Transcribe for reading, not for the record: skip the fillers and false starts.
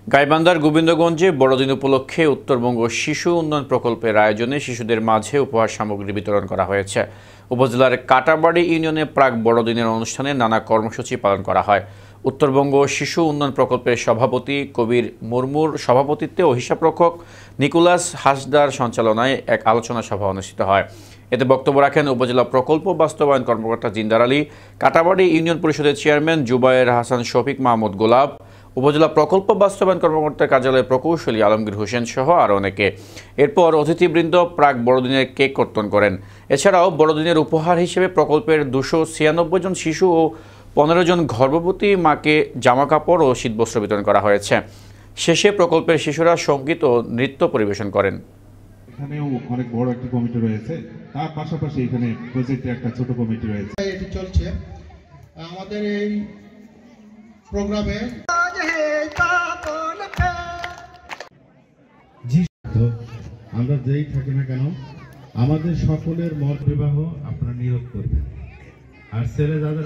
গাইবান্ধার গোবিন্দগঞ্জে বড়দিন উপলক্ষে উত্তরবঙ্গ শিশু উন্নয়ন প্রকল্পের আয়োজনে শিশুদের মাঝে উপহার সামগ্রী বিতরণ করা হয়েছে। উপজেলার কাটাবাড়ি ইউনিয়নে প্রাক বড়দিনের অনুষ্ঠানে নানা কর্মসূচি পালন করা হয়। উত্তরবঙ্গ শিশু উন্নয়ন প্রকল্পের সভাপতি কবির মুর্মুর সভাপতিত্বে ও হিসাবরক্ষক নিকোলাস হাসদার সঞ্চালনায় এক আলোচনা সভা অনুষ্ঠিত হয়। এতে বক্তব্য রাখেন উপজেলা প্রকল্প বাস্তবায়ন কর্মকর্তা জিন্দার আলী, কাটাবাড়ি ইউনিয়ন পরিষদের চেয়ারম্যান জুবায়ের হাসান শফিক মাহমুদ গোলাপ, উপজেলা প্রকল্প বাস্তবায়ন কর্মকর্তার কার্যালয়ের প্রকৌশলী আলমগীর হোসেন সহ আরও অনেকে। এরপর অতিথিবৃন্দ প্রাক বড়দিনের কেক কর্তন করেন। এছাড়াও বড়দিনের উপহার হিসেবে প্রকল্পের 296 জন শিশু ও 15 জন গর্ভবতী মাকে জামাকাপড় ও শীতবস্ত্র বিতরণ করা হয়েছে। শেষে প্রকল্পের শিশুরা সঙ্গীত ও নৃত্য পরিবেশন করেন। এখানেও অনেক বড় একটা কমিটি রয়েছে, তার পাশাপাশি এখানে প্রজেক্টে একটা ছোট কমিটি রয়েছে। এটি চলছে আমাদের এই প্রোগ্রামে। আমরা যেই থাকি না কেন আমাদের সকলের মত বিবাহ আপনারা নিয়োগ করবেন, আর ছেলে যাদের